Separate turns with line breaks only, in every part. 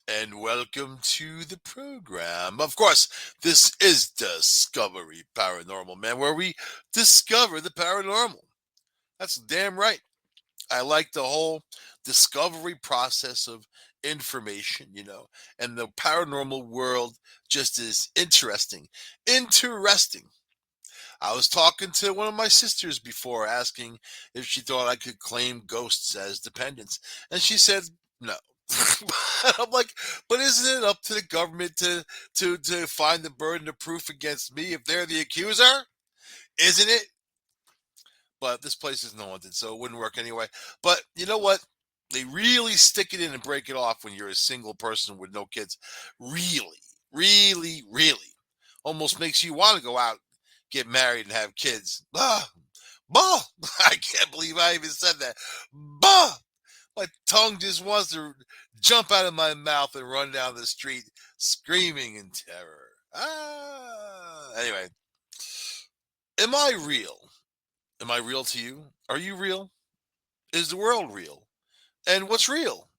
and welcome to the program. Of course, this is Discovery Paranormal, man, where we discover the paranormal. That's damn right. I like the whole discovery process of information, and the paranormal world just is interesting. Interesting. I was talking to one of my sisters before asking if she thought I could claim ghosts as dependents, and she said no. I'm like, but isn't it up to the government to find the burden of proof against me if they're the accuser? Isn't it? But this place is haunted, so it wouldn't work anyway. But you know what? They really stick it in and break it off when you're a single person with no kids. Really, really, really. Almost makes you want to go out, get married, and have kids. Bah! I can't believe I even said that. Bah! My tongue just wants to jump out of my mouth and run down the street screaming in terror. Anyway, am I real? Am I real to you? Are you real? Is the world real? And what's real?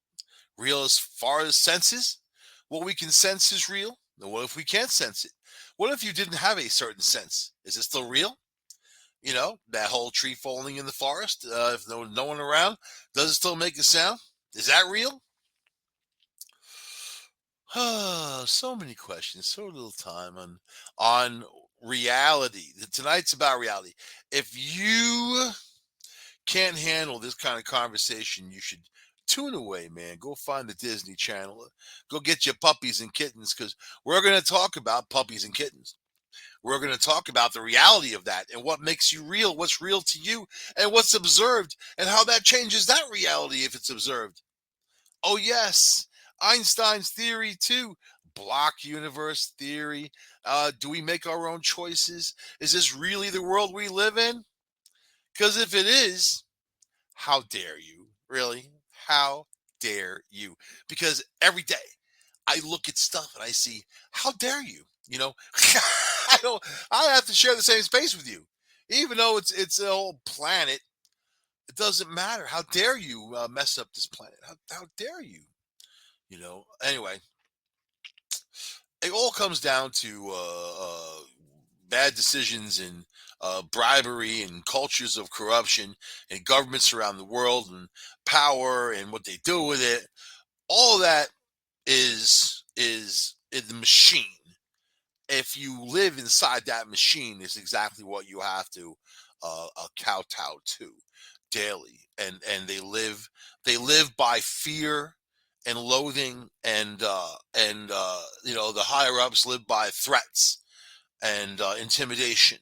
Real as far as senses? What we can sense is real. And what if we can't sense it? What if you didn't have a certain sense? Is it still real? That whole tree falling in the forest, if no one around, does it still make a sound? Is that real? So many questions, so little time on reality. Tonight's about reality. If you can't handle this kind of conversation, you should tune away, man. Go find the Disney Channel. Go get your puppies and kittens because we're going to talk about puppies and kittens. We're going to talk about the reality of that and what makes you real, what's real to you, and what's observed, and how that changes that reality if it's observed. Oh, yes, Einstein's theory, too. Block universe theory. Do we make our own choices? Is this really the world we live in? Because if it is, how dare you? Really? How dare you? Because every day I look at stuff and I see, how dare you? I don't. I have to share the same space with you, even though it's a whole planet. It doesn't matter. How dare you mess up this planet? How dare you? Anyway, it all comes down to bad decisions and bribery and cultures of corruption and governments around the world and power and what they do with it. All of that is in the machine. If you live inside that machine, is exactly what you have to kowtow to daily, and they live by fear and loathing, and the higher ups live by threats and intimidation.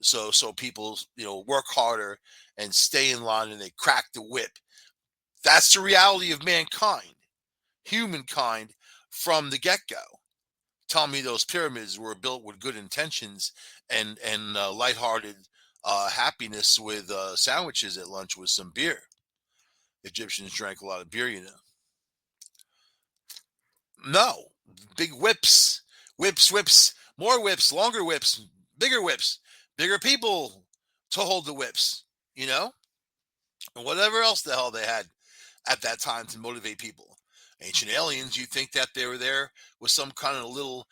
So people work harder and stay in line, and they crack the whip. That's the reality of mankind, humankind, from the get go. Tell me those pyramids were built with good intentions and lighthearted happiness with sandwiches at lunch with some beer. Egyptians drank a lot of beer. No, big whips, whips, more whips, longer whips, bigger people to hold the whips, and whatever else the hell they had at that time to motivate people. Ancient aliens, you think that they were there with some kind of little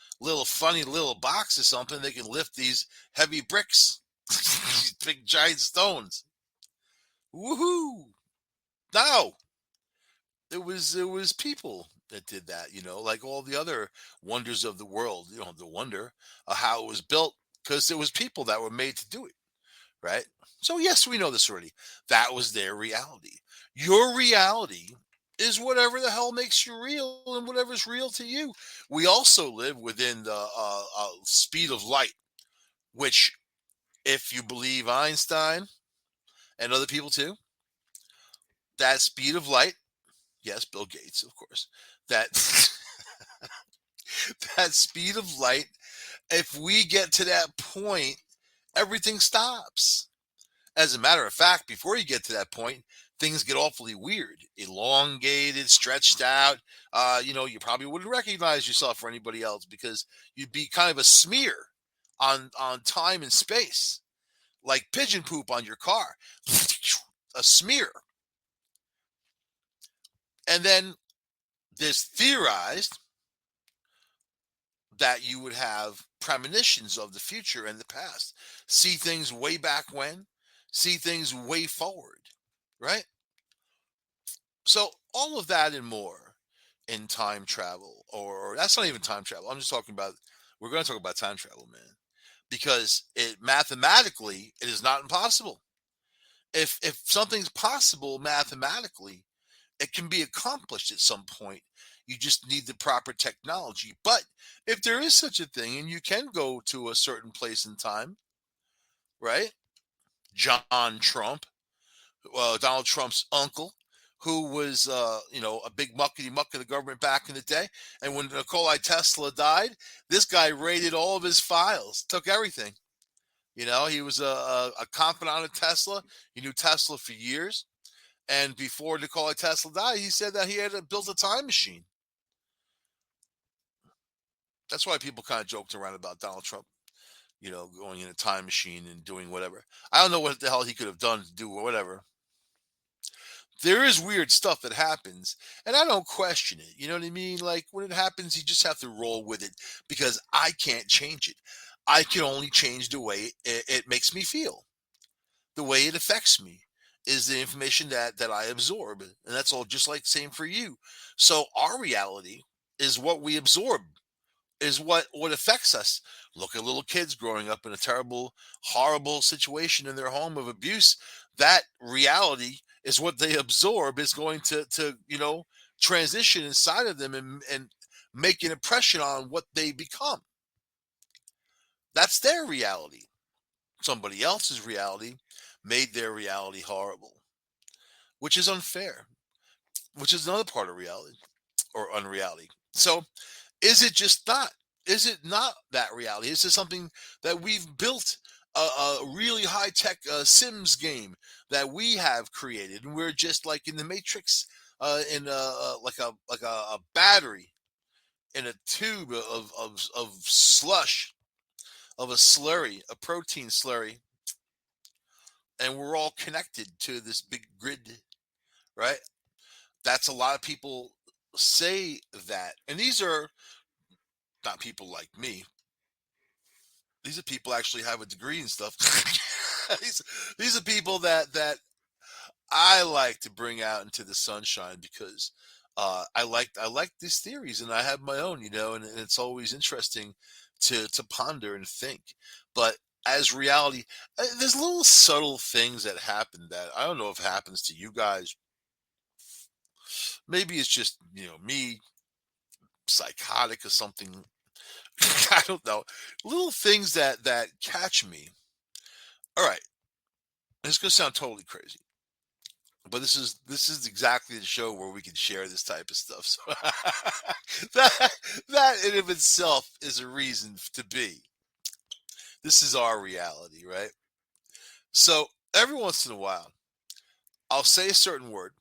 funny little box or something. They can lift these heavy bricks, these big giant stones. Woohoo! No, it was people that did that. Like all the other wonders of the world. The wonder of how it was built because it was people that were made to do it. Right? So, yes, we know this already. That was their reality. Your reality is whatever the hell makes you real and whatever's real to you. We also live within the speed of light, which, if you believe Einstein and other people too, that speed of light, yes, Bill Gates, of course, that that speed of light, if we get to that point, everything stops. As a matter of fact, before you get to that point, things get awfully weird, elongated, stretched out. You probably wouldn't recognize yourself or anybody else because you'd be kind of a smear on time and space, like pigeon poop on your car, a smear. And then There's theorized that you would have premonitions of the future and the past, see things way back when, see things way forward, right? So all of that and more in time travel, or that's not even time travel. I'm just talking about, we're going to talk about time travel, man, because it mathematically it is not impossible. If something's possible mathematically, it can be accomplished at some point. You just need the proper technology. But if there is such a thing and you can go to a certain place in time, right? John Trump, Donald Trump's uncle, who was, a big muckety muck of the government back in the day. And when Nikola Tesla died, this guy raided all of his files, took everything. He was a confidant of Tesla. He knew Tesla for years. And before Nikola Tesla died, he said that he had built a time machine. That's why people kind of joked around about Donald Trump, going in a time machine and doing whatever. I don't know what the hell he could have done to do whatever. There is weird stuff that happens, and I don't question it. You know what I mean? Like when it happens, you just have to roll with it because I can't change it. I can only change the way it makes me feel, the way it affects me is the information that I absorb, and that's all. Just like same for you. So our reality is what we absorb, is what affects us. Look at little kids growing up in a terrible, horrible situation in their home of abuse. That reality is what they absorb, is going to transition inside of them and make an impression on what they become. That's their reality. Somebody else's reality made their reality horrible, which is unfair, which is another part of reality or unreality. So is it just not? Is it not that reality? Is this something that we've built, a really high tech Sims game that we have created, and we're just like in the Matrix, in a battery in a tube of slush, of a slurry, a protein slurry, and we're all connected to this big grid, right? That's a lot of people say that, and these are not people like me. These are people actually have a degree and stuff. these, these are people that I like to bring out into the sunshine because I like these theories, and I have my own, and it's always interesting to ponder and think. But as reality, there's little subtle things that happen that I don't know if happens to you guys. Maybe it's just me, psychotic or something. I don't know. Little things that catch me. All right, it's gonna sound totally crazy, but this is exactly the show where we can share this type of stuff. So that that in of itself is a reason to be. This is our reality, right? So every once in a while, I'll say a certain word,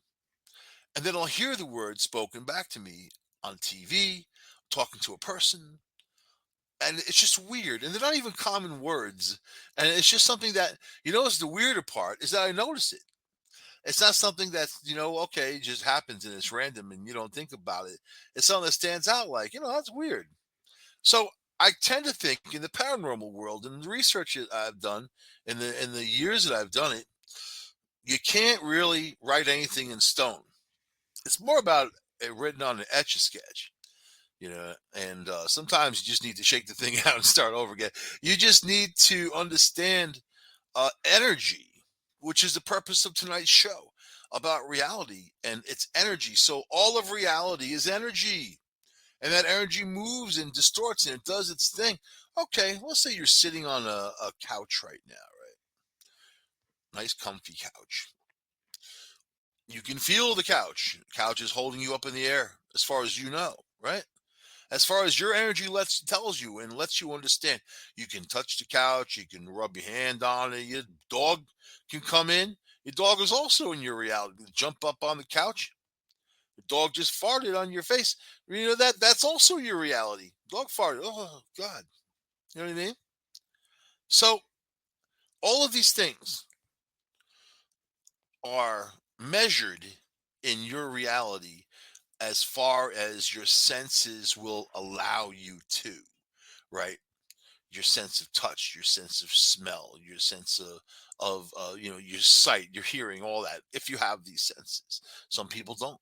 and then I'll hear the word spoken back to me on TV, talking to a person, and it's just weird. And they're not even common words, and it's just something that is the weirder part is that I notice it. It's not something that's, okay, just happens and it's random and you don't think about it. It's something that stands out like, that's weird. So I tend to think in the paranormal world and the research that I've done in the years that I've done it, you can't really write anything in stone. It's more about it written on an etch a sketch, and sometimes you just need to shake the thing out and start over again. You just need to understand energy, which is the purpose of tonight's show about reality and its energy. So all of reality is energy, and that energy moves and distorts and it does its thing. Okay, let's say you're sitting on a couch right now, right? Nice, comfy couch. You can feel the couch. Couch is holding you up in the air, as far as you know, right? As far as your energy tells you and lets you understand. You can touch the couch, you can rub your hand on it, your dog can come in. Your dog is also in your reality. Jump up on the couch. The dog just farted on your face. That's also your reality. Dog farted. Oh God. You know what I mean? So all of these things are measured in your reality as far as your senses will allow you to, right? Your sense of touch, your sense of smell, your sense of your sight, your hearing, all that. If you have these senses, some people don't.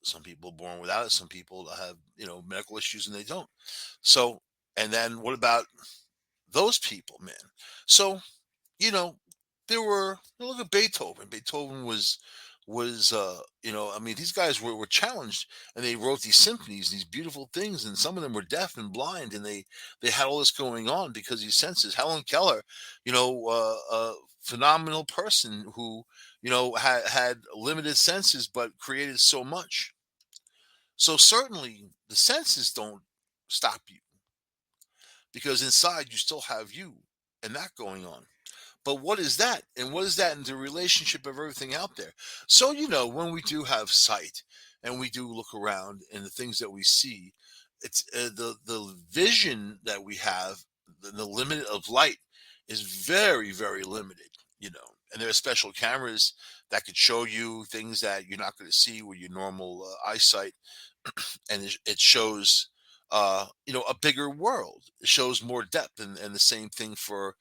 Some people are born without it. Some people have medical issues and they don't. So, and then what about those people, man? So you know, there were look at Beethoven. Beethoven was I mean, these guys were challenged and they wrote these symphonies, these beautiful things, and some of them were deaf and blind, and they had all this going on because of these senses. Helen Keller, a phenomenal person who had limited senses but created so much. So certainly the senses don't stop you because inside you still have you and that going on. But what is that? And what is that in the relationship of everything out there? So, when we do have sight and we do look around and the things that we see, it's the vision that we have, the limit of light is very, very limited. And there are special cameras that could show you things that you're not going to see with your normal eyesight, and it shows a bigger world. It shows more depth, and the same thing for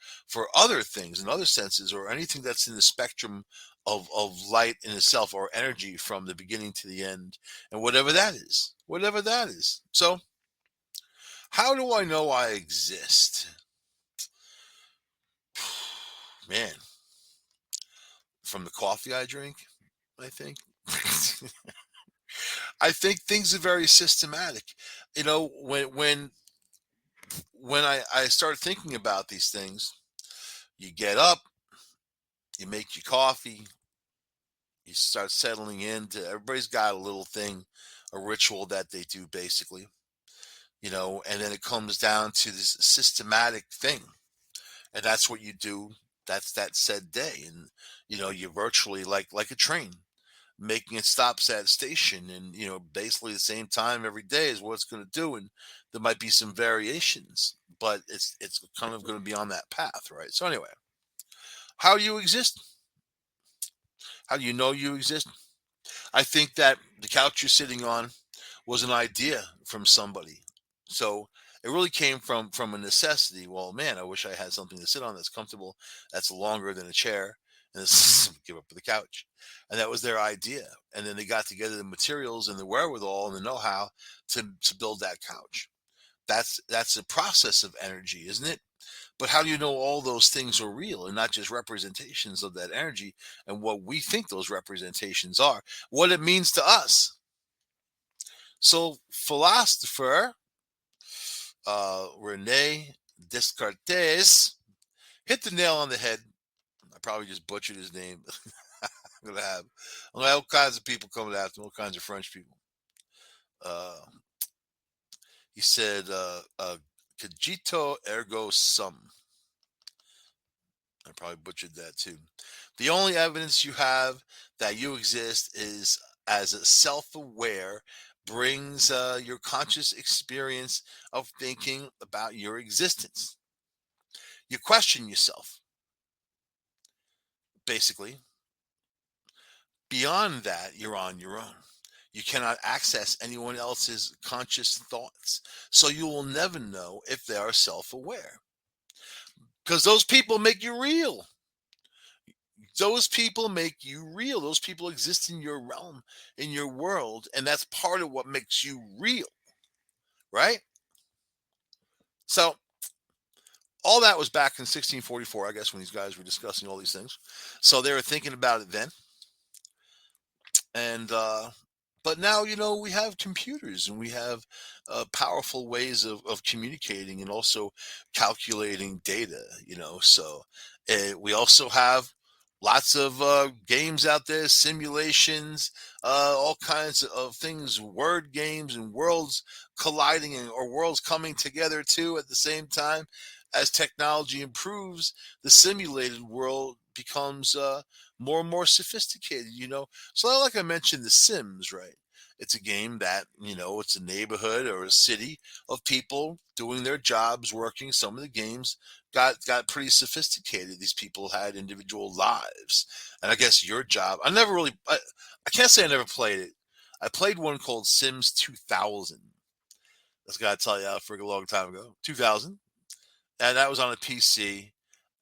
other things and other senses or anything that's in the spectrum of light in itself or energy from the beginning to the end, and whatever that is. So how do I know I exist? Man, from the coffee I drink, I think. I think things are very systematic. When I start thinking about these things, you get up, you make your coffee, you start settling into. Everybody's got a little thing, a ritual that they do, basically, and then it comes down to this systematic thing, and that's what you do. That's that said day, and you're virtually like a train, making it stops at a station, and basically the same time every day is what it's going to do, and there might be some variations, but it's kind of going to be on that path, right? So anyway, how do you exist? How do you know you exist? I think that the couch you're sitting on was an idea from somebody. So it really came from a necessity. Well, man, I wish I had something to sit on that's comfortable, that's longer than a chair, and this give up for the couch. And that was their idea. And then they got together the materials and the wherewithal and the know-how to build that couch. That's a process of energy, isn't it? But how do you know all those things are real and not just representations of that energy and what we think those representations are, what it means to us? So, philosopher Rene Descartes hit the nail on the head. I probably just butchered his name. I'm gonna have all kinds of people coming after me, all kinds of French people. Uh, he said, "Cogito ergo sum." I probably butchered that too. The only evidence you have that you exist is as a self-aware brings your conscious experience of thinking about your existence. You question yourself, basically. Beyond that, you're on your own. You cannot access anyone else's conscious thoughts. So you will never know if they are self aware because those people make you real. Those people make you real. Those people exist in your realm, in your world. And that's part of what makes you real, right? So all that was back in 1644, I guess, when these guys were discussing all these things. So they were thinking about it then. And but now we have computers and we have powerful ways of communicating and also calculating data. So we also have lots of games out there, simulations, all kinds of things, word games and worlds colliding or worlds coming together too at the same time. As technology improves, the simulated world becomes more and more sophisticated. So like I mentioned, The Sims, right? It's a game that, it's a neighborhood or a city of people doing their jobs, working. Some of the games got pretty sophisticated. These people had individual lives. And I guess your job, I can't say I never played it. I played one called Sims 2000. That's got to tell you for a long time ago, 2000, and that was on a PC.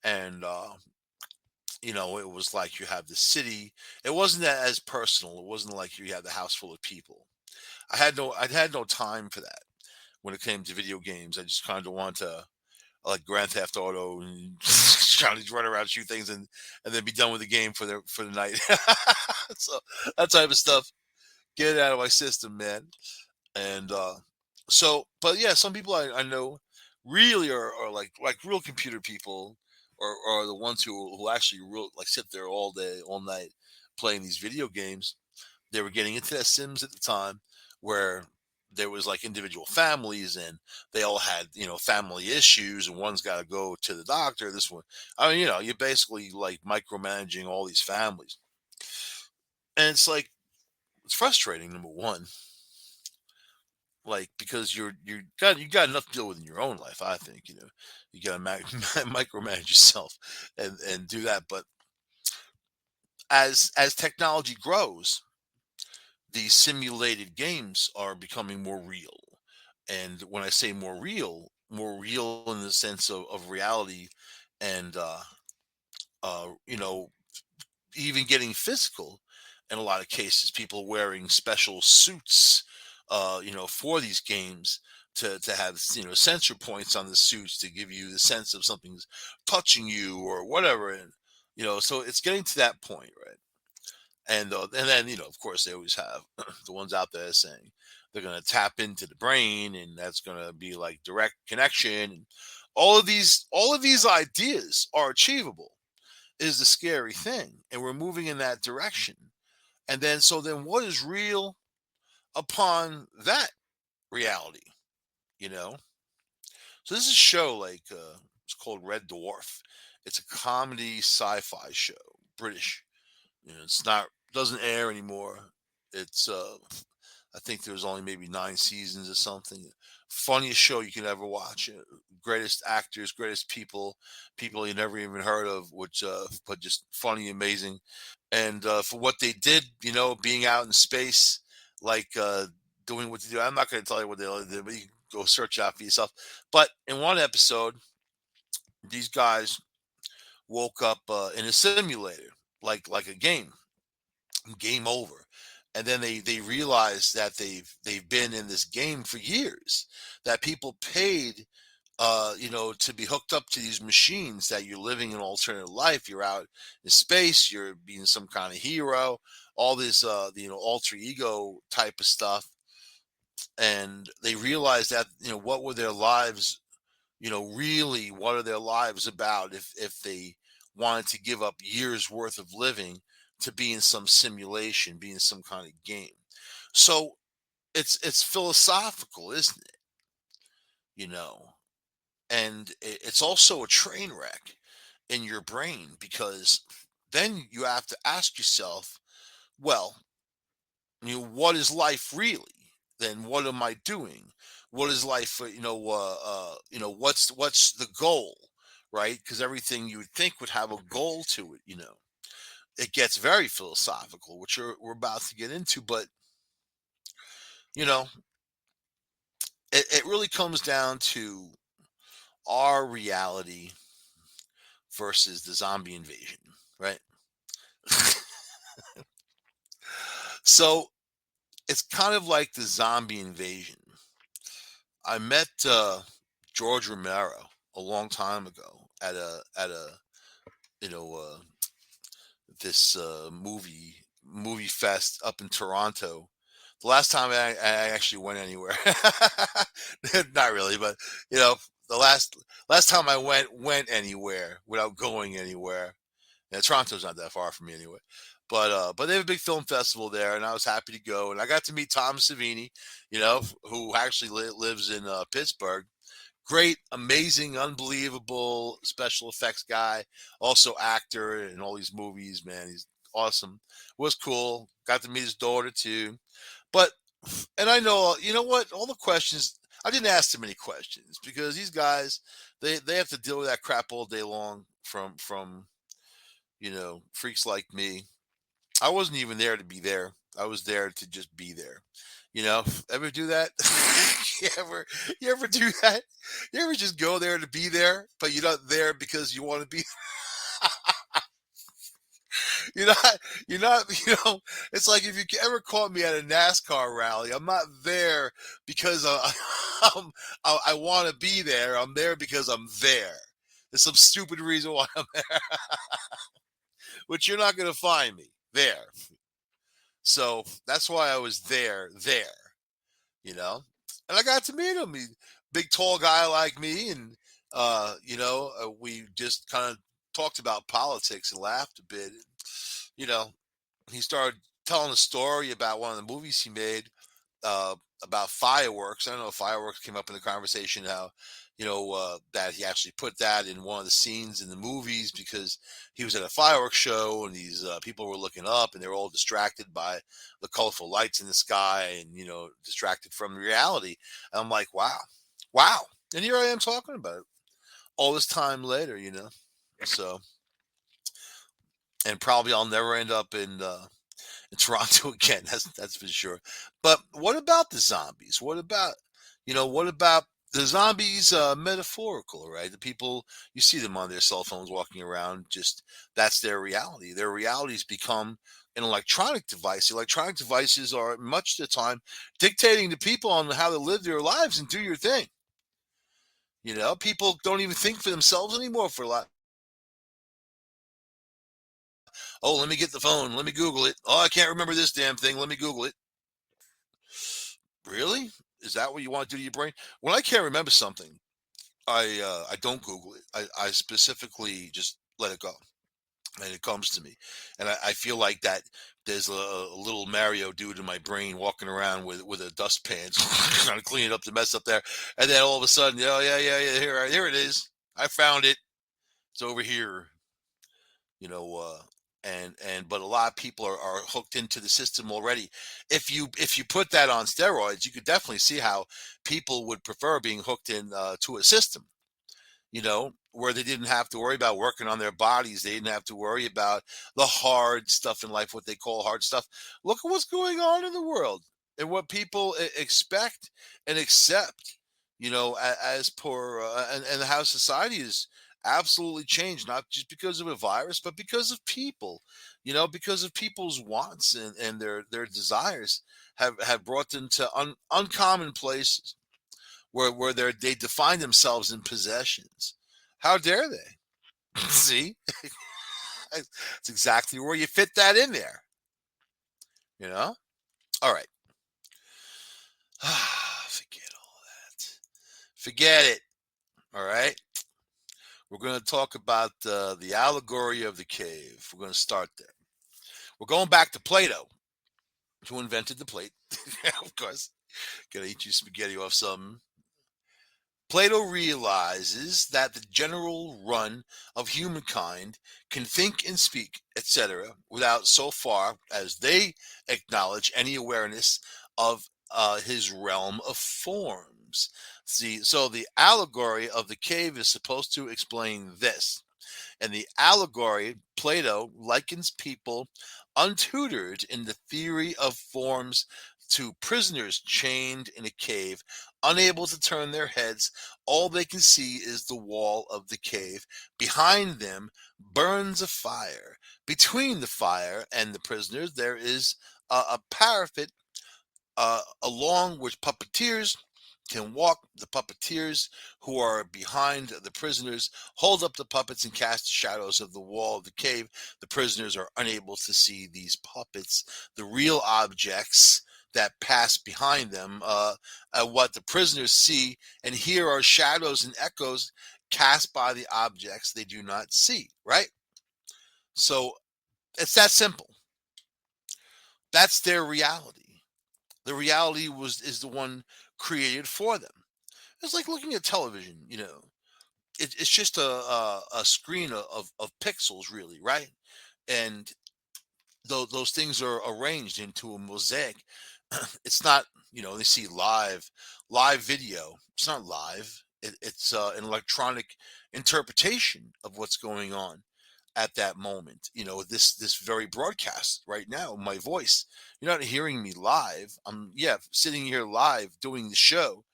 And it was like you have the city. It wasn't as personal. It wasn't like you had the house full of people. I had no time for that when it came to video games. I just kind of want to like Grand Theft Auto and trying to run around, shoot things, and then be done with the game for the night. So that type of stuff, get it out of my system, man. And but yeah, some people I know really are like real computer people, or the ones who actually like sit there all day, all night playing these video games. They were getting into the Sims at the time, where there was like individual families and they all had family issues, and one's got to go to the doctor. This one, I mean, you're basically like micromanaging all these families, and it's like it's frustrating. Number one, like because you got enough to deal with in your own life. I think you got to micromanage yourself and do that. But as technology grows, these simulated games are becoming more real. And when I say more real in the sense of reality, and you know, even getting physical in a lot of cases, people wearing special suits, for these games to have sensor points on the suits to give you the sense of something's touching you or whatever, and so it's getting to that point, right? And then of course they always have the ones out there saying they're going to tap into the brain, and that's going to be like direct connection, and all of these ideas are achievable, is the scary thing, and we're moving in that direction. And then what is real upon that reality, you know so this is a show like it's called Red Dwarf. It's a comedy sci-fi show, British. It's not, doesn't air anymore. It's I think there's only maybe 9 seasons or something. Funniest show you can ever watch. Greatest actors, greatest people you never even heard of, which but just funny, amazing. And for what they did, being out in space, like doing what they do. I'm not going to tell you what they all did, but you can go search out for yourself. But in one episode, these guys woke up in a simulator, like a game over, and then they realize that they've been in this game for years, that people paid to be hooked up to these machines, that you're living an alternate life, you're out in space, you're being some kind of hero, all this alter ego type of stuff. And they realize that what were their lives, really, what are their lives about if they wanted to give up years worth of living to be in some simulation, be in some kind of game. So it's philosophical, isn't it? You know, and it's also a train wreck in your brain, because then you have to ask yourself, well, what is life really? Then what am I doing? What is life? What's the goal, right? Because everything you would think would have a goal to it. It gets very philosophical, which we're about to get into. But you know, it really comes down to our reality versus the zombie invasion, right? So it's kind of like the zombie invasion. I met George Romero a long time ago at a you know this movie fest up in Toronto. The last time I actually went anywhere, not really, but you know, the last time I went anywhere without going anywhere. Yeah, Toronto's not that far from me anyway. But they have a big film festival there, and I was happy to go. And I got to meet Tom Savini, who actually lives in Pittsburgh. Great, amazing, unbelievable special effects guy, also actor in all these movies. Man, he's awesome. Was cool. Got to meet his daughter too. But and I know, you know what? All the questions, I didn't ask too many questions, because these guys, they have to deal with that crap all day long from freaks like me. I wasn't even there to be there. I was there to just be there. You know, ever do that? you ever you ever do that? You ever just go there to be there, but you're not there because you want to be you're not you're not it's like if you ever caught me at a NASCAR rally, I'm not there because I want to be there. I'm there because I'm there. There's some stupid reason why I'm there, which you're not going to find me there. So that's why I was there, you know. And I got to meet him. He, big tall guy like me, and we just kind of talked about politics and laughed a bit. You know, he started telling a story about one of the movies he made uh, about fireworks. I don't know if fireworks came up in the conversation. How that he actually put that in one of the scenes in the movies because he was at a fireworks show and these people were looking up and they were all distracted by the colorful lights in the sky and distracted from reality. And I'm like, wow, wow. And here I am talking about it all this time later. So and probably I'll never end up in Toronto again. That's for sure. But what about the zombies? What about the zombies? Metaphorical, right? The people you see them on their cell phones walking around. Just that's their reality. Their realities become an electronic device. Electronic devices are much of the time dictating to people on how to live their lives and do your thing. People don't even think for themselves anymore for a lot. Oh, let me get the phone. Let me Google it. Oh, I can't remember this damn thing. Let me Google it. Really? Is that what you want to do to your brain? When I can't remember something, I don't Google it. I specifically just let it go, and it comes to me, and I feel like that there's a little Mario dude in my brain walking around with a dustpan, trying to clean it up, the mess up there, and then all of a sudden, oh yeah, here it is. I found it. It's over here. you know uh and but a lot of people are hooked into the system already. If you put that on steroids, you could definitely see how people would prefer being hooked in to a system, where they didn't have to worry about working on their bodies. They didn't have to worry about the hard stuff in life, what they call hard stuff. Look at what's going on in the world and what people expect and accept, as per and how society is absolutely changed, not just because of a virus, but because of people, because of people's wants and their desires have brought them to uncommon places where they define themselves in possessions. How dare they? See, it's exactly where you fit that in there. You know. All right. Forget all that. Forget it. All right. We're going to talk about the allegory of the cave. We're going to start there. We're going back to Plato, who invented the plate. Of course. Gonna eat you spaghetti off something. Plato realizes that the general run of humankind can think and speak, etc., without so far as they acknowledge any awareness of his realm of forms. See, so the allegory of the cave is supposed to explain this. In the allegory, Plato likens people untutored in the theory of forms to prisoners chained in a cave, unable to turn their heads. All they can see is the wall of the cave. Behind them burns a fire. Between the fire and the prisoners, there is a parapet along which puppeteers can walk. The puppeteers who are behind the prisoners hold up the puppets and cast the shadows of the wall of the cave. The prisoners are unable to see these puppets. The real objects that pass behind them, what the prisoners see and hear, are shadows and echoes cast by the objects they do not see, right? So it's that simple. That's their reality. The reality is the one created for them. It's like looking at television. It's just a screen of pixels, really, right? And those things are arranged into a mosaic. It's not, they see live video. It's not live. It's an electronic interpretation of what's going on. at that moment. This very broadcast right now, my voice. You're not hearing me live. I'm, yeah, sitting here live doing the show,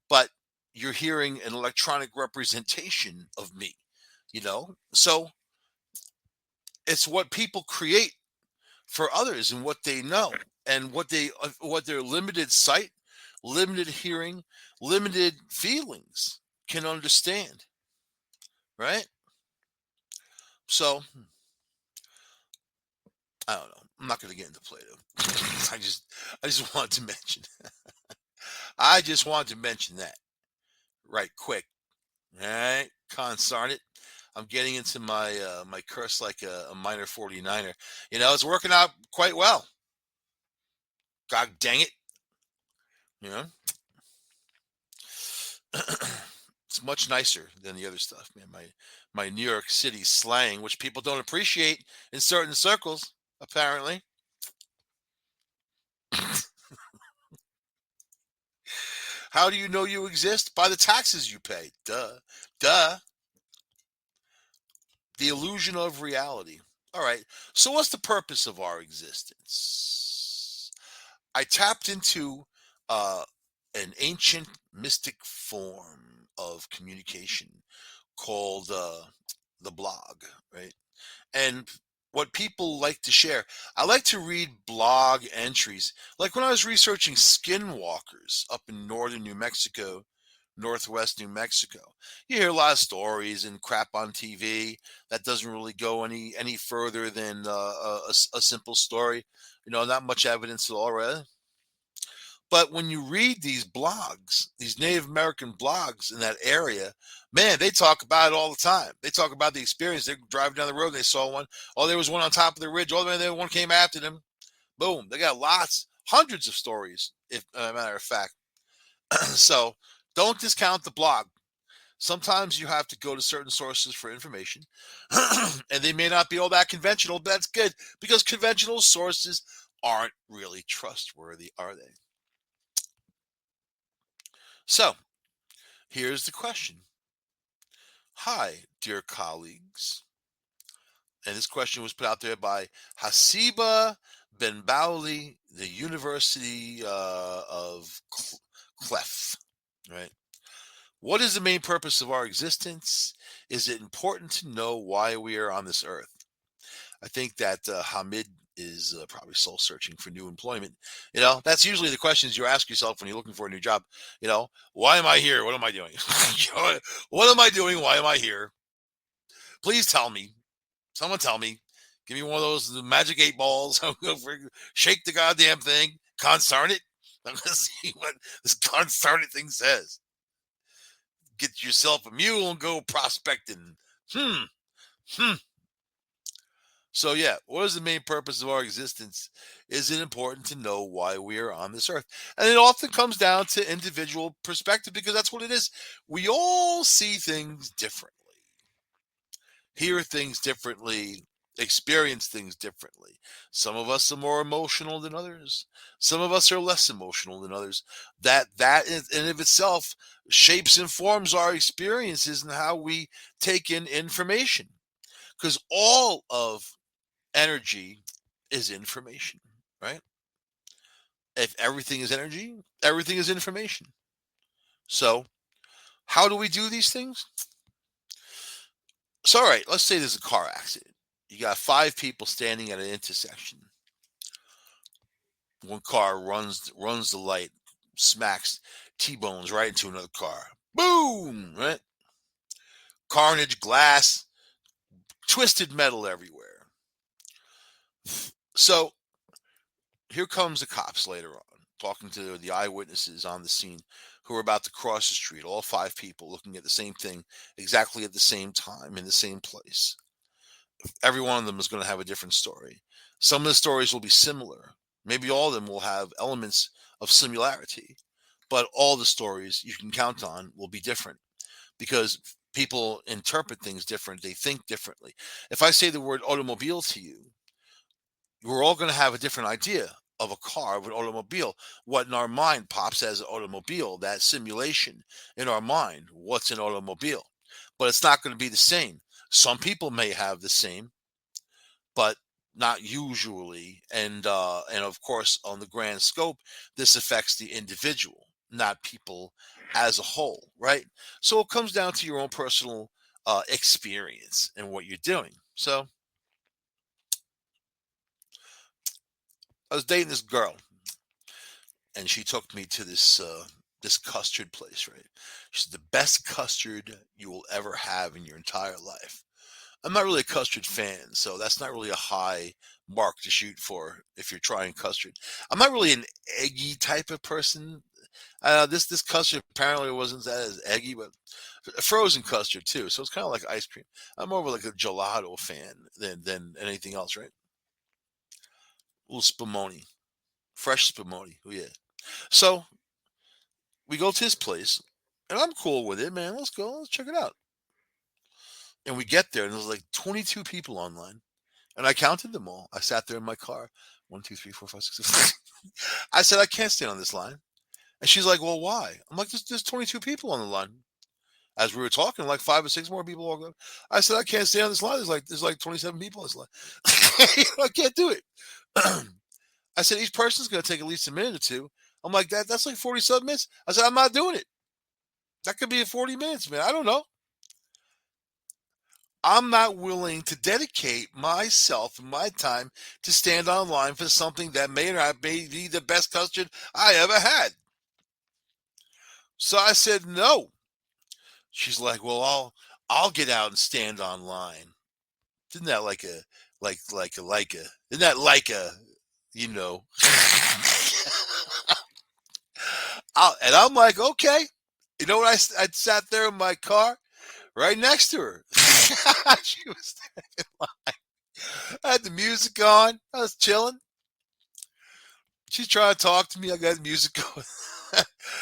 but you're hearing an electronic representation of me. So it's what people create for others and what they know and what their limited sight, limited hearing, limited feelings can understand, right? So I don't know. I'm not going to get into Plato. I just wanted to mention. I just wanted to mention that right quick. All right, consarn it. I'm getting into my curse like a minor 49er. It's working out quite well. God dang it. You know, it's much nicer than the other stuff, man. My New York City slang, which people don't appreciate in certain circles, apparently. How do you know you exist? By the taxes you pay. Duh. Duh. The illusion of reality. All right. So, what's the purpose of our existence? I tapped into uh, an ancient mystic form of communication called the blog, right? And what people like to share, I like to read blog entries. Like when I was researching skinwalkers up in northern New Mexico, northwest New Mexico, you hear a lot of stories and crap on TV that doesn't really go any further than a simple story. Not much evidence at all, right? But when you read these blogs, these Native American blogs in that area, man, they talk about it all the time. They talk about the experience. They're driving down the road and they saw one. Oh, there was one on top of the ridge. Oh, man, there one came after them. Boom. They got lots, hundreds of stories, if a matter of fact. So don't discount the blog. Sometimes you have to go to certain sources for information, and they may not be all that conventional, but that's good because conventional sources aren't really trustworthy, are they? So, here's the question. Hi, dear colleagues. And this question was put out there by Hasiba Ben Bauli, the University of Clef. Right? What is the main purpose of our existence? Is it important to know why we are on this earth? I think that Hamid is probably soul searching for new employment. That's usually the questions you ask yourself when you're looking for a new job. Why am I here? What am I doing? What am I doing? Why am I here? Please tell me. Someone tell me. Give me one of those magic 8 balls. Shake the goddamn thing. Consarn it. I'm going to see what this consarn it thing says. Get yourself a mule and go prospecting. Hmm. Hmm. So, yeah, what is the main purpose of our existence? Is it important to know why we are on this earth? And it often comes down to individual perspective because that's what it is. We all see things differently, hear things differently, experience things differently. Some of us are more emotional than others. Some of us are less emotional than others. That in of itself shapes and forms our experiences and how we take in information. Because all of energy is information, right? If everything is energy, everything is information. So, how do we do these things? So, all right, let's say there's a car accident. You got 5 people standing at an intersection. One car runs the light, smacks, T-bones right into another car. Boom! Right? Carnage, glass, twisted metal everywhere. So here comes the cops later on, talking to the eyewitnesses on the scene who are about to cross the street. All 5 people looking at the same thing exactly at the same time in the same place. Every one of them is going to have a different story. Some of the stories will be similar. Maybe all of them will have elements of similarity, but all the stories you can count on will be different because people interpret things different. They think differently. If I say the word automobile to you, we're all going to have a different idea of a car, of an automobile. What in our mind pops as an automobile, that simulation in our mind, what's an automobile? But it's not going to be the same. Some people may have the same, but not usually. And of course, on the grand scope, this affects the individual, not people as a whole, right? So it comes down to your own personal experience and what you're doing. So I was dating this girl, and she took me to this custard place, right? She's the best custard you will ever have in your entire life. I'm not really a custard fan, so that's not really a high mark to shoot for if you're trying custard. I'm not really an eggy type of person. This custard apparently wasn't as eggy, but frozen custard too. So it's kind of like ice cream. I'm more of like a gelato fan than anything else, right? A little spumoni, fresh spumoni. Oh yeah. So we go to his place, and I'm cool with it, man. Let's go. Let's check it out. And we get there, and there's like 22 people online. And I counted them all. I sat there in my car. One, two, three, four, five, six, seven. I said, I can't stand on this line. And she's like, well, why? I'm like, there's 22 people on the line. As we were talking, like 5 or 6 more people walked up. I said, I can't stay on this line. There's like 27 people on this line. I can't do it. I said, each person's going to take at least a minute or two. I'm like, that's like 47 minutes. I said, I'm not doing it. That could be 40 minutes, man. I don't know. I'm not willing to dedicate myself and my time to stand online for something that may or not be the best custard I ever had. So I said no. She's like, well, I'll get out and stand online. Isn't that like a isn't that like a you know? And I'm like, okay. You know what? I sat there in my car right next to her. She was I had the music on. I was chilling. She's trying to talk to me. I got the music going.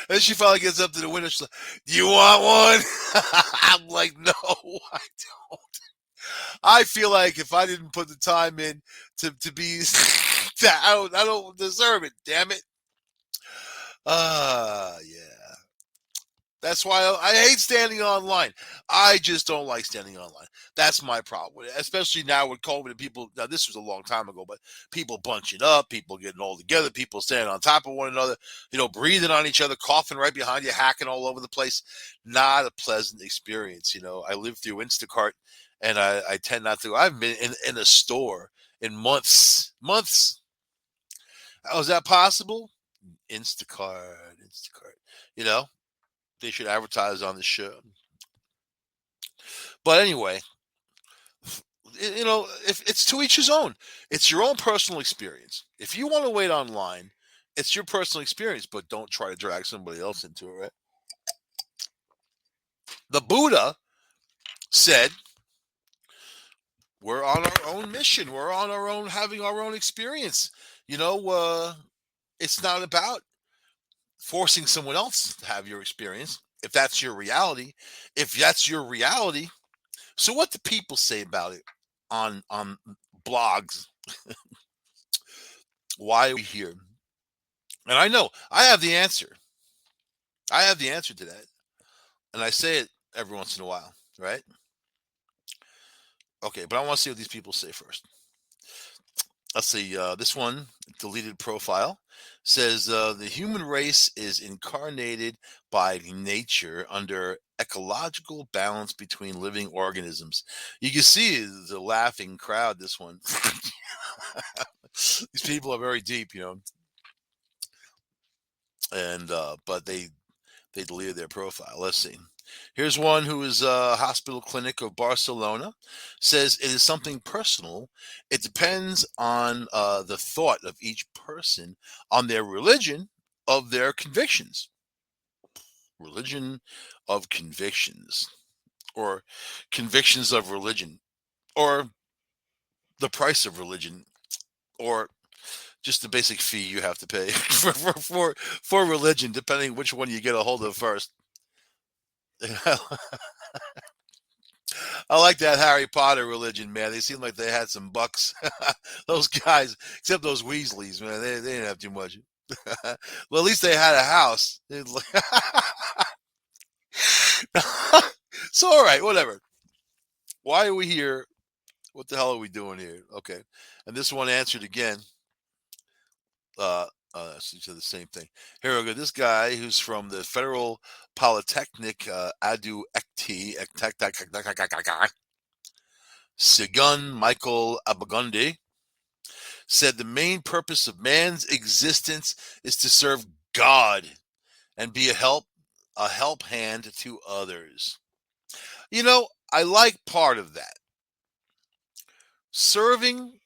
And she finally gets up to the window. She's like, do you want one? I'm like, no, I don't. I feel like if I didn't put the time in to be, I don't deserve it. Damn it. Yeah. That's why I hate standing online. I just don't like standing online. That's my problem. Especially now with COVID and people. Now, this was a long time ago, but people bunching up, people getting all together, people standing on top of one another, breathing on each other, coughing right behind you, hacking all over the place. Not a pleasant experience. I lived through Instacart, and I tend not to. I haven't been in a store in months. Months. How is that possible? Instacart. You know? They should advertise on the show. But anyway, if it's to each his own. It's your own personal experience. If you want to wait online, it's your personal experience, but don't try to drag somebody else into it, right? The Buddha said, we're on our own mission. We're on our own, having our own experience. It's not about forcing someone else to have your experience. If that's your reality, so what do people say about it on blogs? Why are we here? And I know I have the answer. I have the answer to that. And I say it every once in a while, right? Okay, but I want to see what these people say first. Let's see. This one, deleted profile, says the human race is incarnated by nature under ecological balance between living organisms. You can see the laughing crowd, this one. These people are very deep, and but they deleted their profile. Let's see. Here's one who is a hospital clinic of Barcelona. Says it is something personal. It depends on the thought of each person, on their religion, of their convictions. Religion of convictions, or convictions of religion, or the price of religion, or just the basic fee you have to pay for religion, depending which one you get a hold of first. I like that Harry Potter religion, man. They seem like they had some bucks. Those guys, except those Weasleys, man, they didn't have too much. Well, at least they had a house. So, all right, whatever. Why are we here? What the hell are we doing here? Okay. And this one answered again. Uh, she said the same thing. Here we go. This guy who's from the Federal Polytechnic, Adu Ekti, Sigun Michael Abagundi, said the main purpose of man's existence is to serve God and be a help hand to others. You know, I like part of that. Serving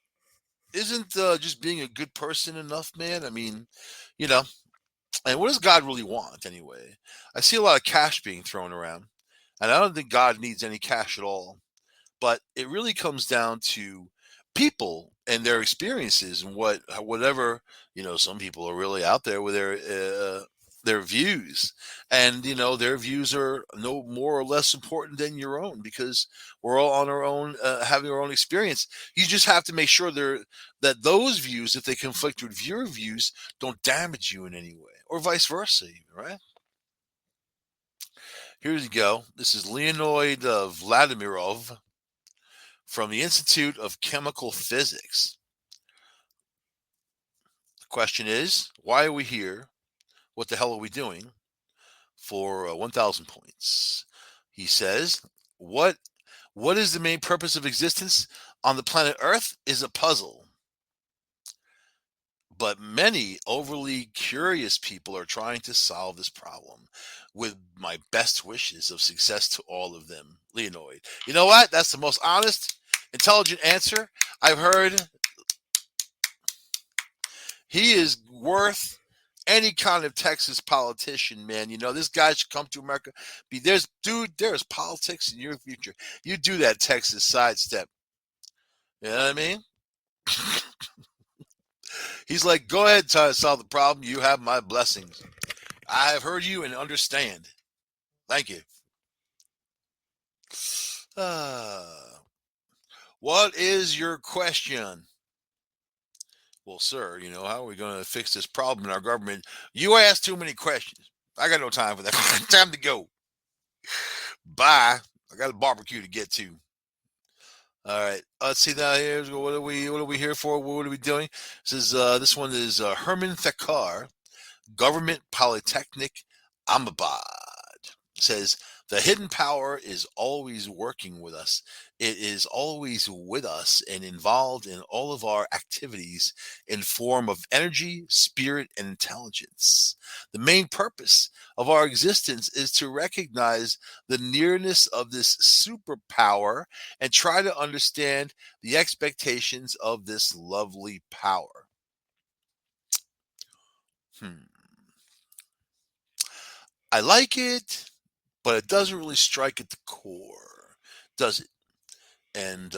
isn't just being a good person enough, man. I mean, you know, and what does God really want anyway? I see a lot of cash being thrown around, and I don't think God needs any cash at all. But it really comes down to people and their experiences and whatever, some people are really out there with their views, and their views are no more or less important than your own, because we're all on our own, having our own experience. You just have to make sure that those views, if they conflict with your views, don't damage you in any way, or vice versa even, right? Here you go. This is Leonid Vladimirov from the Institute of Chemical Physics. The question is, why are we here? What the hell are we doing? For 1,000 points. He says, what what is the main purpose of existence on the planet Earth is a puzzle. But many overly curious people are trying to solve this problem. With my best wishes of success to all of them. Leonid. You know what? That's the most honest, intelligent answer I've heard. He is worth any kind of Texas politician, man. This guy should come to America. There's politics in your future. You do that Texas sidestep. You know what I mean? He's like, go ahead, try to solve the problem. You have my blessings. I have heard you and understand. Thank you. Uh, what is your question? Well, sir, how are we going to fix this problem in our government? You ask too many questions. I got no time for that. Time to go. Bye. I got a barbecue to get to. All right. Let's see now. Here's what are we here for? What are we doing? This one is Herman Thekar, Government Polytechnic, Ahmedabad. Says the hidden power is always working with us. It is always with us and involved in all of our activities in form of energy, spirit, and intelligence. The main purpose of our existence is to recognize the nearness of this superpower and try to understand the expectations of this lovely power. Hmm. I like it, but it doesn't really strike at the core, does it? And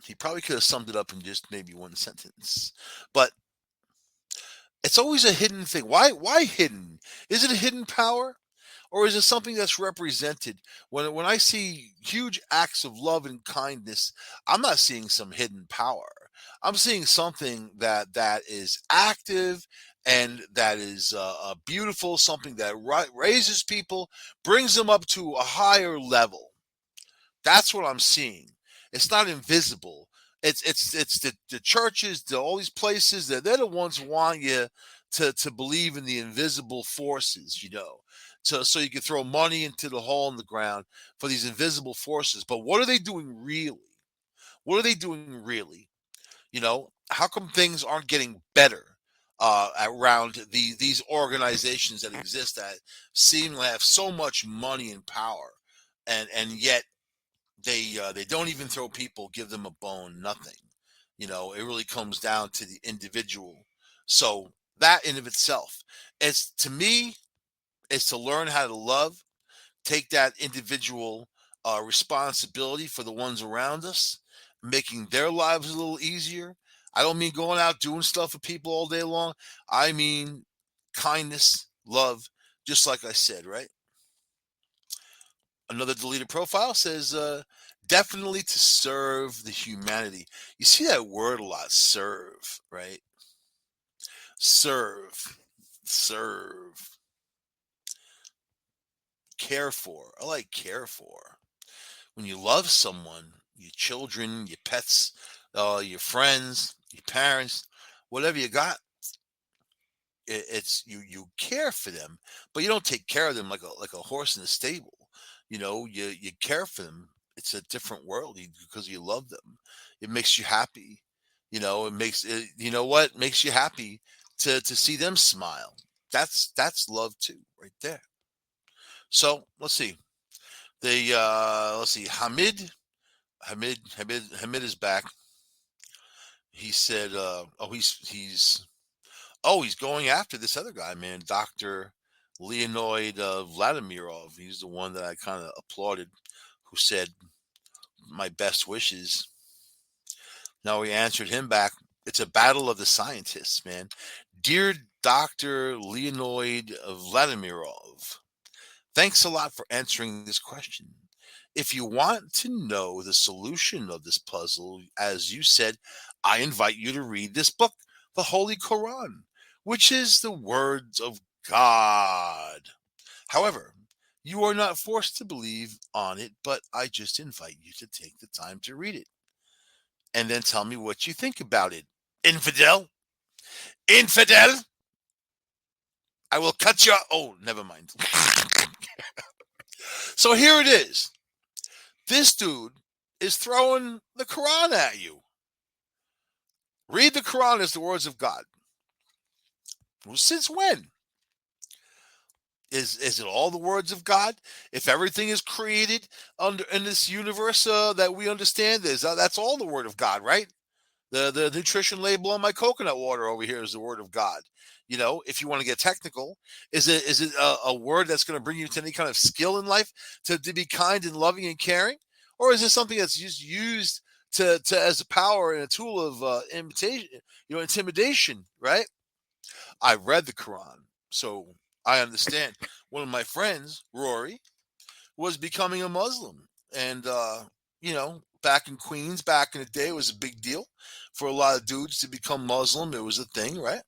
he probably could have summed it up in just maybe one sentence. But it's always a hidden thing. Why hidden? Is it a hidden power? Or is it something that's represented? When I see huge acts of love and kindness, I'm not seeing some hidden power. I'm seeing something that is active and that is beautiful, something that raises people, brings them up to a higher level. That's what I'm seeing. It's not invisible. It's the churches, all these places that they're the ones who want you to believe in the invisible forces, so you can throw money into the hole in the ground for these invisible forces. But what are they doing really? What are they doing really? How come things aren't getting better around these organizations that exist that seem to have so much money and power, and yet they don't even throw people, give them a bone, nothing. It really comes down to the individual. So that in of itself, it's to me, is to learn how to love, take that individual responsibility for the ones around us, making their lives a little easier. I don't mean going out doing stuff for people all day long. I mean kindness, love, just like I said, right? Another deleted profile says, definitely to serve the humanity. You see that word a lot, serve, right? Serve, serve, care for. I like care for. When you love someone, your children, your pets, your friends, your parents, whatever you got. It's you care for them, but you don't take care of them like a horse in a stable. You care for them. It's a different world because you love them. It makes you happy. It makes it. You know what makes you happy to see them smile. That's love too, right there. So let's see. Let's see. Hamid is back. He said, he's going after this other guy, man, Doctor Leonid Vladimirov. He's the one that I kind of applauded, who said my best wishes. Now we answered him back. It's a battle of the scientists, man. Dear Doctor Leonid Vladimirov, thanks a lot for answering this question. If you want to know the solution of this puzzle, as you said, I invite you to read this book, the Holy Quran, which is the words of God. However, you are not forced to believe on it, but I just invite you to take the time to read it and then tell me what you think about it. Infidel? Infidel? I will cut you. Oh, never mind. So here it is. This dude is throwing the Quran at you. Read the Quran as the words of God. Well, since when? Is it all the words of God? If everything is created under in this universe that we understand, that's all the word of God, right? The nutrition label on my coconut water over here is the word of God. If you want to get technical, is it a word that's going to bring you to any kind of skill in life to be kind and loving and caring, or is it something that's just used to as a power and a tool of intimidation, right? I read the Quran, so I understand. One of my friends, Rory, was becoming a Muslim, and back in Queens, back in the day, it was a big deal for a lot of dudes to become Muslim. It was a thing, right?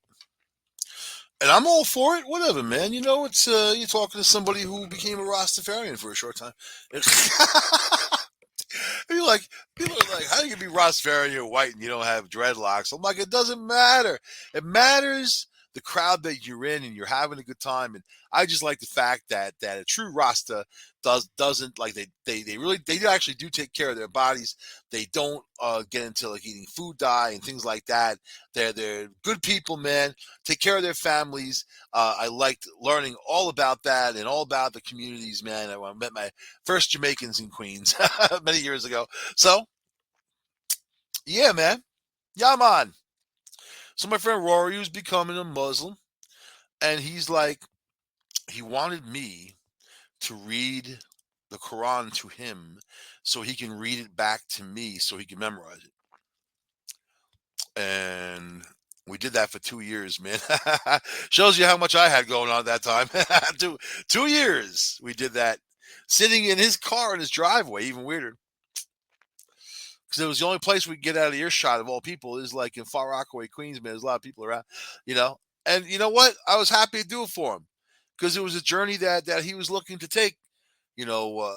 And I'm all for it. Whatever, man. It's you're talking to somebody who became a Rastafarian for a short time. You're like, people are like, how you can be Rastafarian, you're white, and you don't have dreadlocks? I'm like, it doesn't matter. It matters the crowd that you're in, and you're having a good time. And I just like the fact that a true Rasta doesn't like they really they actually do take care of their bodies. They don't get into like eating food dye and things like that. They're good people, man. Take care of their families. I liked learning all about that and all about the communities, man. I met my first Jamaicans in Queens many years ago. So, yeah, man. Yeah, man. So my friend Rory was becoming a Muslim, and he's like, he wanted me to read the Quran to him so he can read it back to me so he can memorize it. And we did that for 2 years, man. Shows you how much I had going on at that time. 2 years we did that, sitting in his car in his driveway. Even weirder, because it was the only place we could get out of earshot of all people is like in Far Rockaway, Queens, man. There's a lot of people around, you know. And you know what? I was happy to do it for him because it was a journey that he was looking to take. You know,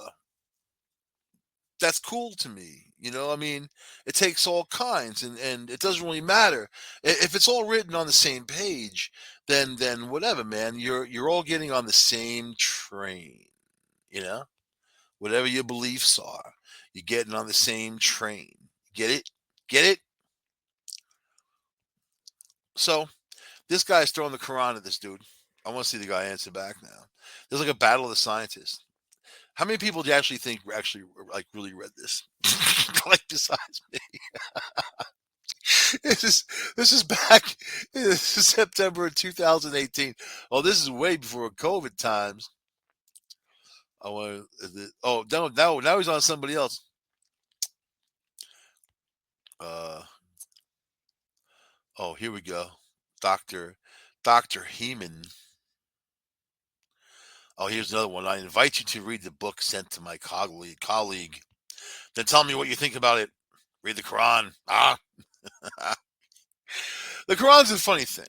that's cool to me. I mean, it takes all kinds, and it doesn't really matter if it's all written on the same page. Then whatever, man. You're all getting on the same train. You know, whatever your beliefs are, you're getting on the same train. Get it? Get it? So this guy's throwing the Quran at this dude. I want to see the guy answer back now. There's like a battle of the scientists. How many people do you actually think actually like really read this? Like besides me, this is this is back. This is September 2018. Oh, this is way before COVID times. I want. Oh no, now he's on somebody else. Uh oh, here we go. Doctor Heeman. Oh, here's another one. I invite you to read the book sent to my colleague. Then tell me what you think about it. Read the Quran. The Quran's a funny thing.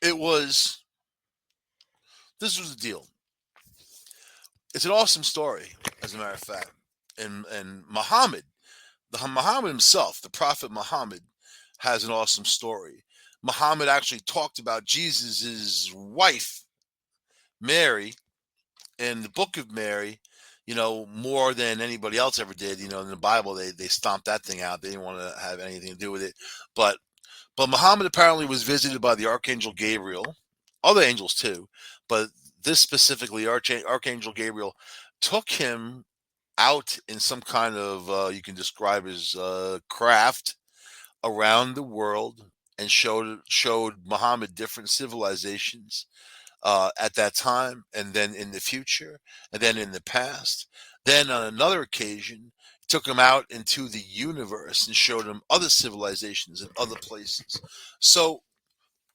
It was. This was the deal. It's an awesome story, as a matter of fact. and Muhammad, Muhammad himself, the Prophet Muhammad, has an awesome story. Muhammad actually talked about Jesus's wife, Mary, in the book of Mary, more than anybody else ever did. In the Bible, they stomped that thing out. They didn't want to have anything to do with it. But Muhammad apparently was visited by the Archangel Gabriel, other angels too, but this specifically, Archangel Gabriel took him out in some kind of, you can describe as, craft around the world, and showed Muhammad different civilizations, at that time, and then in the future, and then in the past. Then on another occasion, took him out into the universe and showed him other civilizations and other places. So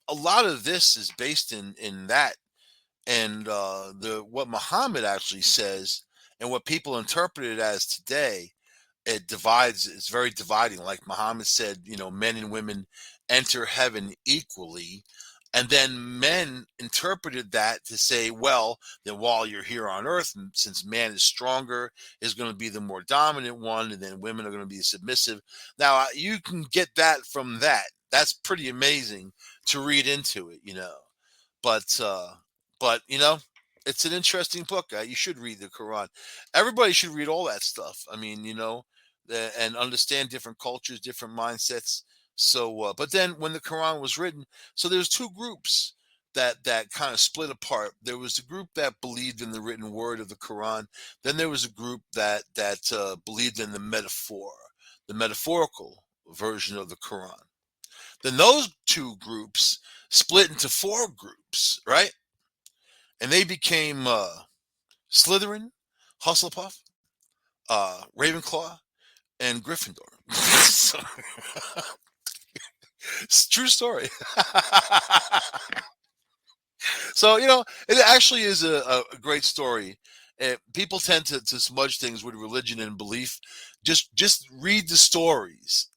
a lot of this is based in that, and the what Muhammad actually says, and what people interpret it as today, it divides. It's very dividing. Like Muhammad said, men and women enter heaven equally, and then men interpreted that to say, well, then while you're here on earth, and since man is stronger, is going to be the more dominant one, and then women are going to be submissive. Now, you can get that from that. That's pretty amazing to read into it. But it's an interesting book. You should read the Quran. Everybody should read all that stuff. I mean, and understand different cultures, different mindsets. So, but then when the Quran was written, so there's two groups that kind of split apart. There was the group that believed in the written word of the Quran. Then there was a group that believed in the metaphor, the metaphorical version of the Quran. Then those two groups split into four groups, right? And they became, Slytherin, Hufflepuff, Ravenclaw, and Gryffindor. So, it's a true story. So, it actually is a great story. People tend to smudge things with religion and belief. Just read the stories.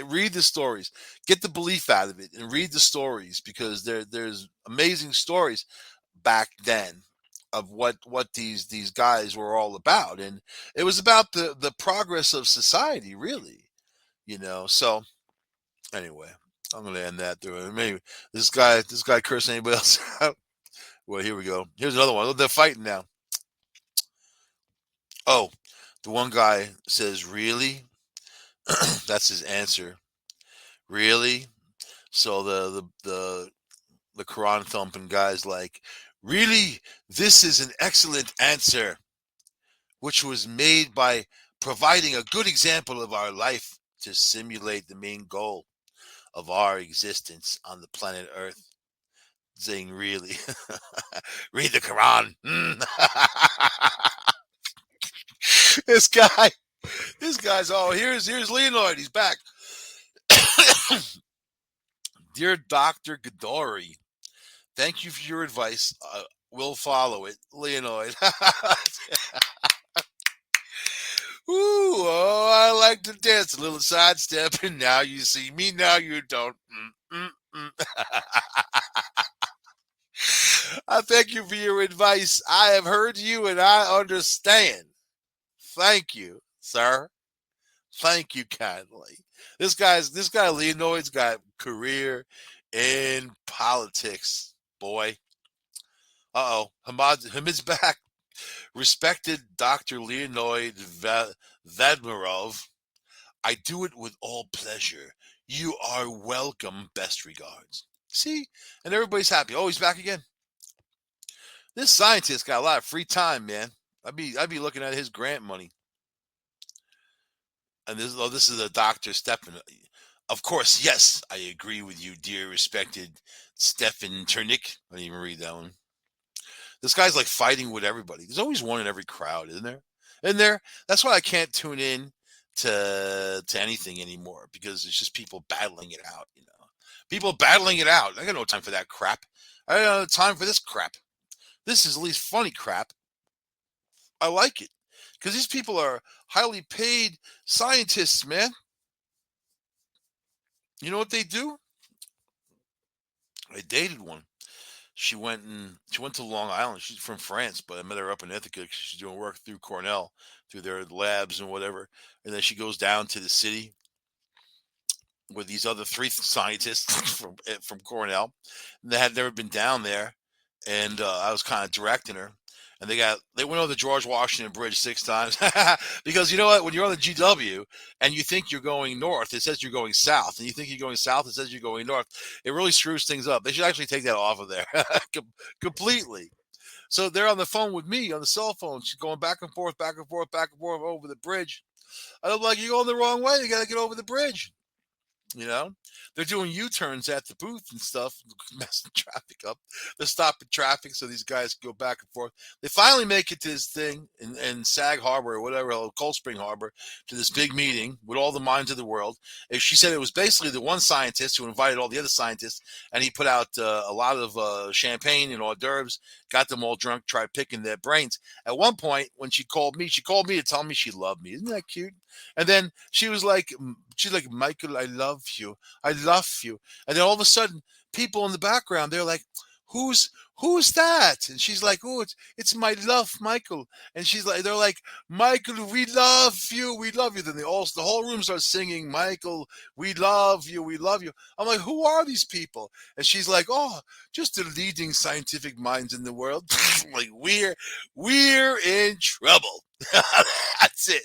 Read the stories. Get the belief out of it and read the stories, because there's amazing stories back then of what these guys were all about, and it was about the progress of society, really. So anyway, I'm gonna end that there. Maybe this guy curse anybody else out? Well, here we go. Here's another one. They're fighting now. Oh, the one guy says, really? That's his answer. Really? So the Quran thumping guy's like, really? This is an excellent answer, which was made by providing a good example of our life to simulate the main goal of our existence on the planet Earth. Saying, really? Read the Quran. this guy, this guy's, oh, here's Leonard. He's back. Dear Dr. Gadori, thank you for your advice. We'll follow it. Leonard. Ooh, oh, I like to dance. A little sidestep, and now you see me, now you don't. I thank you for your advice. I have heard you, and I understand. Thank you, sir. Thank you kindly. This guy Leonard's got career in politics, boy. Hamid's back. Respected Dr. Leonid Vadmirov, I do it with all pleasure. You are welcome. Best regards. See? And everybody's happy. Oh, he's back again. This scientist got a lot of free time, man. I'd be looking at his grant money. And this is a Dr. Stefan. Of course, yes, I agree with you, dear respected Stefan Turnick. I didn't even read that one. This guy's like fighting with everybody. There's always one in every crowd, isn't there? Isn't there? That's why I can't tune in to anything anymore, because it's just people battling it out. People battling it out. I got no time for that crap. I don't have time for this crap. This is at least funny crap. I like it, because these people are highly paid scientists, man. You know what they do? I dated one. She went to Long Island. She's from France, but I met her up in Ithaca 'cause she's doing work through Cornell, through their labs and whatever. And then she goes down to the city with these other three scientists from Cornell. They had never been down there, and I was kind of directing her. And they went over the George Washington Bridge 6 times because you know what? When you're on the GW and you think you're going north, it says you're going south, and you think you're going south, it says you're going north. It really screws things up. They should actually take that off of there completely. So they're on the phone with me on the cell phone. She's going back and forth, back and forth, back and forth over the bridge. I'm like, you're going the wrong way. You got to get over the bridge. You know, they're doing U-turns at the booth and stuff, messing traffic up. They're stopping traffic so these guys can go back and forth. They finally make it to this thing in Sag Harbor or whatever, Cold Spring Harbor, to this big meeting with all the minds of the world. And she said it was basically the one scientist who invited all the other scientists, and he put out a lot of champagne and hors d'oeuvres, got them all drunk, tried picking their brains. At one point, when she called me to tell me she loved me. Isn't that cute? And then she's like, Michael, I love you. I love you. And then all of a sudden, people in the background, they're like, who's who's that? And she's like, oh, it's my love, Michael. And they're like, Michael, we love you, we love you. Then the whole room starts singing, Michael, we love you, we love you. I'm like, who are these people? And she's like, oh, just the leading scientific minds in the world. Like we're in trouble. That's it.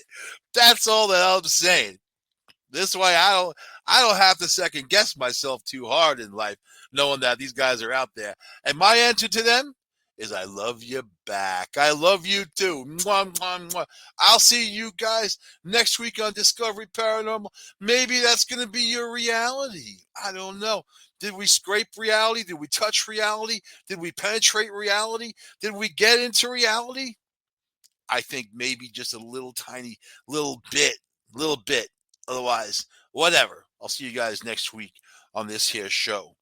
That's all that I'm saying. This way, I don't have to second guess myself too hard in life, knowing that these guys are out there. And my answer to them is, I love you back. I love you too. Mwah, mwah, mwah. I'll see you guys next week on Discovery Paranormal. Maybe that's going to be your reality. I don't know. Did we scrape reality? Did we touch reality? Did we penetrate reality? Did we get into reality? I think maybe just a little tiny little bit. Otherwise, whatever. I'll see you guys next week on this here show.